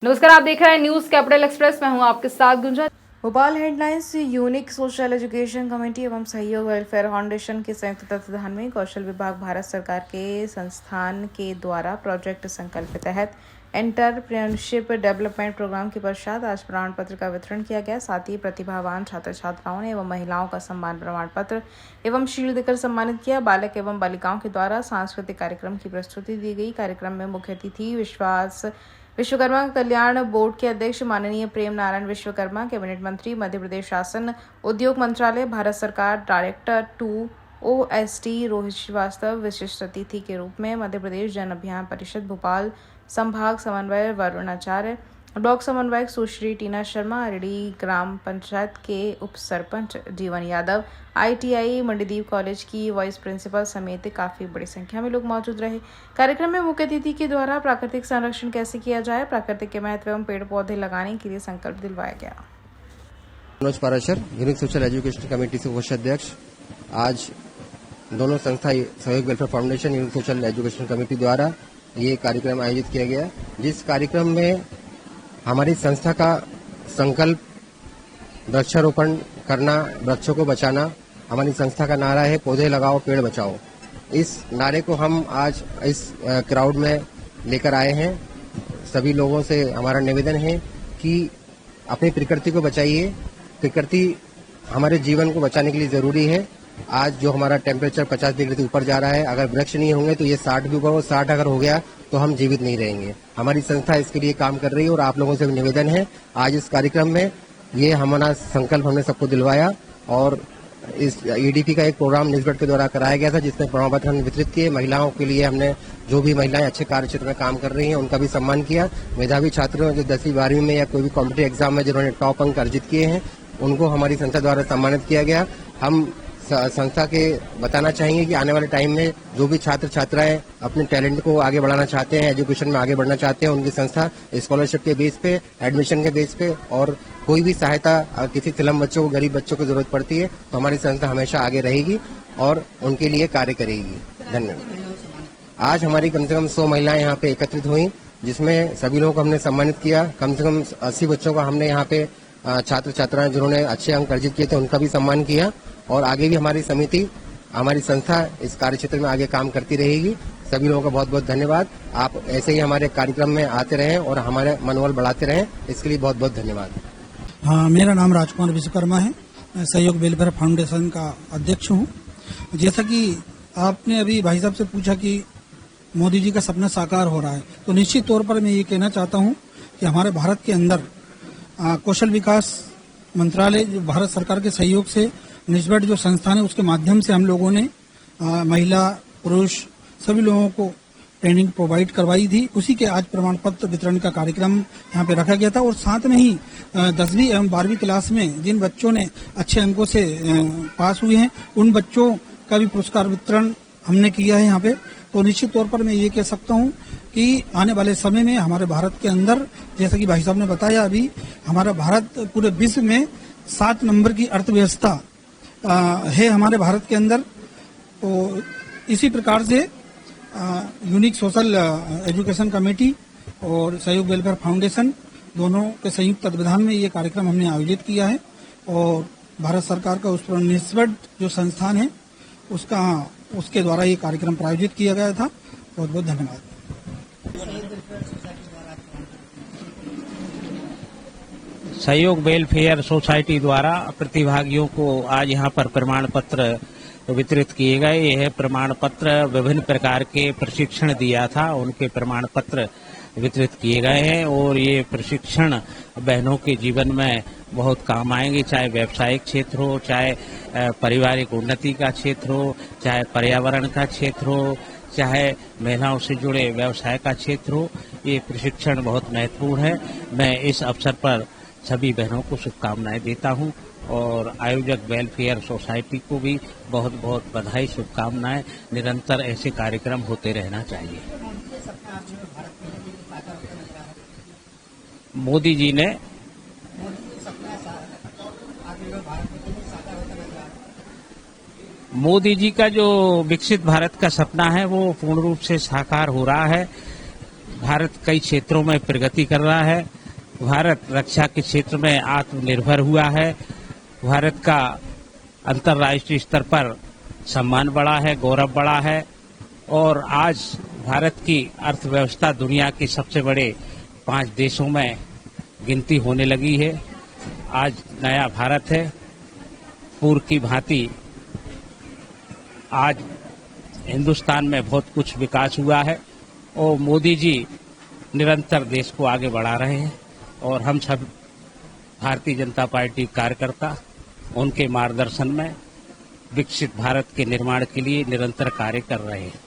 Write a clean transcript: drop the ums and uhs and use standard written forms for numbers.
नमस्कार, आप देख रहे हैं न्यूज कैपिटल एक्सप्रेस। मैं हूं आपके साथ Gunja. Bhopal headlines unique social education committee एवं सहयोग वेलफेयर फाउंडेशन के संयुक्त तत्वाधान में कौशल विभाग भारत सरकार के संस्थान के द्वारा प्रोजेक्ट संकल्प के तहत एंटरप्रेन्योरशिप डेवलपमेंट प्रोग्राम के पश्चात आज प्रमाण पत्र का वितरण किया गया। साथ ही प्रतिभावान छात्र छात्राओं ने एवं महिलाओं का सम्मान प्रमाण पत्र एवं शील्ड देकर सम्मानित किया। बालक एवं बालिकाओं के द्वारा सांस्कृतिक कार्यक्रम की प्रस्तुति दी गई। कार्यक्रम में मुख्य अतिथि विश्वकर्मा कल्याण बोर्ड के अध्यक्ष माननीय प्रेम नारायण विश्वकर्मा, कैबिनेट मंत्री, मध्य प्रदेश शासन उद्योग मंत्रालय, भारत सरकार, डायरेक्टर 2 OSD रोहित श्रीवास्तव, विशिष्ट अतिथि के रूप में मध्य प्रदेश जन अभियान परिषद भोपाल संभाग समन्वय वरुण आचार्य, ब्लॉक समन्वयक सुश्री टीना शर्मा, अरडी ग्राम पंचायत के उप सरपंच जीवन यादव, ITI मंडीदीप कॉलेज की वाइस प्रिंसिपल समेत काफी बड़ी संख्या में लोग मौजूद रहे। कार्यक्रम में मुख्य अतिथि के द्वारा प्राकृतिक संरक्षण कैसे किया जाए, प्राकृतिक के महत्व एवं पेड़ पौधे लगाने के लिए संकल्प दिलवाया गया। Manoj Parashar, unique social education committee से कोषाध्यक्ष। आज दोनों संस्था सहयोग welfare foundation, unique social education committee द्वारा ये कार्यक्रम आयोजित किया गया, जिस कार्यक्रम में हमारी संस्था का संकल्प वृक्षारोपण करना, वृक्षों को बचाना। हमारी संस्था का नारा है पौधे लगाओ पेड़ बचाओ। इस नारे को हम आज इस क्राउड में लेकर आए हैं। सभी लोगों से हमारा निवेदन है कि अपनी प्रकृति को बचाइए। प्रकृति हमारे जीवन को बचाने के लिए जरूरी है। आज जो हमारा टेम्परेचर 50 डिग्री से ऊपर जा रहा है, अगर वृक्ष नहीं होंगे तो ये 60 भी होगा, 60 अगर हो गया तो हम जीवित नहीं रहेंगे। हमारी संस्था इसके लिए काम कर रही है और आप लोगों से निवेदन है, आज इस कार्यक्रम में ये हमारा संकल्प हमने सबको दिलवाया। और इस EDP का एक प्रोग्राम निजगढ़ के द्वारा कराया गया था, जिसमें प्रमाण पत्र हमने वितरित किए। महिलाओं के लिए हमने जो भी महिलाएं अच्छे कार्य क्षेत्र में काम कर रही हैं उनका भी सम्मान किया। मेधावी छात्रों जो 10वीं 12वीं में या कोई भी कॉम्पिटिटिव एग्जाम में जिन्होंने टॉप अंक अर्जित किए हैं उनको हमारी संस्था द्वारा सम्मानित किया गया। हम संस्था के बताना चाहेंगे कि आने वाले टाइम में जो भी छात्र छात्राएं अपने टैलेंट को आगे बढ़ाना चाहते हैं, एजुकेशन में आगे बढ़ना चाहते हैं, उनकी संस्था स्कॉलरशिप के बेस पे, एडमिशन के बेस पे और कोई भी सहायता किसी फिल्म बच्चों को, गरीब बच्चों को जरूरत पड़ती है तो हमारी संस्था हमेशा आगे रहेगी और उनके लिए कार्य करेगी। धन्यवाद। आज हमारी कम से कम 100 महिलाएं यहाँ पे एकत्रित हुई, जिसमें सभी लोगों को हमने सम्मानित किया। कम से कम 80 बच्चों का हमने यहाँ पे छात्र छात्राएं जिन्होंने अच्छे अंक अर्जित किए थे उनका भी सम्मान किया। और आगे भी हमारी समिति, हमारी संस्था इस कार्य क्षेत्र में आगे काम करती रहेगी। सभी लोगों का बहुत बहुत धन्यवाद। आप ऐसे ही हमारे कार्यक्रम में आते रहें और हमारे मनोबल बढ़ाते रहें, इसके लिए बहुत बहुत धन्यवाद। हाँ, मेरा नाम राजकुमार विश्वकर्मा है। मैं सहयोग वेलफेयर फाउंडेशन का अध्यक्ष हूँ। जैसा कि आपने अभी भाई साहब से पूछा कि मोदी जी का सपना साकार हो रहा है, तो निश्चित तौर पर मैं ये कहना चाहता हूँ कि हमारे भारत के अंदर कौशल विकास मंत्रालय, जो भारत सरकार के सहयोग से निजगढ़ जो संस्थान है उसके माध्यम से हम लोगों ने महिला पुरुष सभी लोगों को ट्रेनिंग प्रोवाइड करवाई थी। उसी के आज प्रमाण पत्र वितरण का कार्यक्रम यहाँ पे रखा गया था। और साथ में ही 10वीं एवं 12वीं क्लास में जिन बच्चों ने अच्छे अंकों से पास हुए हैं उन बच्चों का भी पुरस्कार वितरण हमने किया है यहाँ पे। तो निश्चित तौर पर मैं ये कह सकता हूँ कि आने वाले समय में हमारे भारत के अंदर, जैसा कि भाई साहब ने बताया, अभी हमारा भारत पूरे विश्व में 7 नंबर की अर्थव्यवस्था है हमारे भारत के अंदर। तो इसी प्रकार से यूनिक सोशल एजुकेशन कमेटी और सहयोग वेलफेयर फाउंडेशन दोनों के संयुक्त तत्वाधान में ये कार्यक्रम हमने आयोजित किया है। और भारत सरकार का उस पर निजगढ़ जो संस्थान है उसके द्वारा ये कार्यक्रम प्रायोजित किया गया था। बहुत बहुत धन्यवाद। सहयोग वेलफेयर सोसाइटी द्वारा प्रतिभागियों को आज यहाँ पर प्रमाण पत्र वितरित किए गए। यह प्रमाण पत्र विभिन्न प्रकार के प्रशिक्षण दिया था, उनके प्रमाण पत्र वितरित किए गए हैं। और ये प्रशिक्षण बहनों के जीवन में बहुत काम आएंगे, चाहे व्यावसायिक क्षेत्र हो, चाहे पारिवारिक उन्नति का क्षेत्र हो, चाहे पर्यावरण का क्षेत्र हो, चाहे महिलाओं से जुड़े व्यवसाय का क्षेत्र हो। ये प्रशिक्षण बहुत महत्वपूर्ण है। मैं इस अवसर पर सभी बहनों को शुभकामनाएं देता हूं और आयोजक वेलफेयर सोसाइटी को भी बहुत बहुत बधाई, शुभकामनाएं। निरंतर ऐसे कार्यक्रम होते रहना चाहिए। मोदी जी ने मोदी जी का जो विकसित भारत का सपना है वो पूर्ण रूप से साकार हो रहा है। भारत कई क्षेत्रों में प्रगति कर रहा है। भारत रक्षा के क्षेत्र में आत्मनिर्भर हुआ है। भारत का अंतर्राष्ट्रीय स्तर पर सम्मान बढ़ा है, गौरव बढ़ा है और आज भारत की अर्थव्यवस्था दुनिया के सबसे बड़े 5 देशों में गिनती होने लगी है। आज नया भारत है। पूर्व की भांति आज हिंदुस्तान में बहुत कुछ विकास हुआ है और मोदी जी निरंतर देश को आगे बढ़ा रहे हैं और हम सब भारतीय जनता पार्टी कार्यकर्ता उनके मार्गदर्शन में विकसित भारत के निर्माण के लिए निरंतर कार्य कर रहे हैं।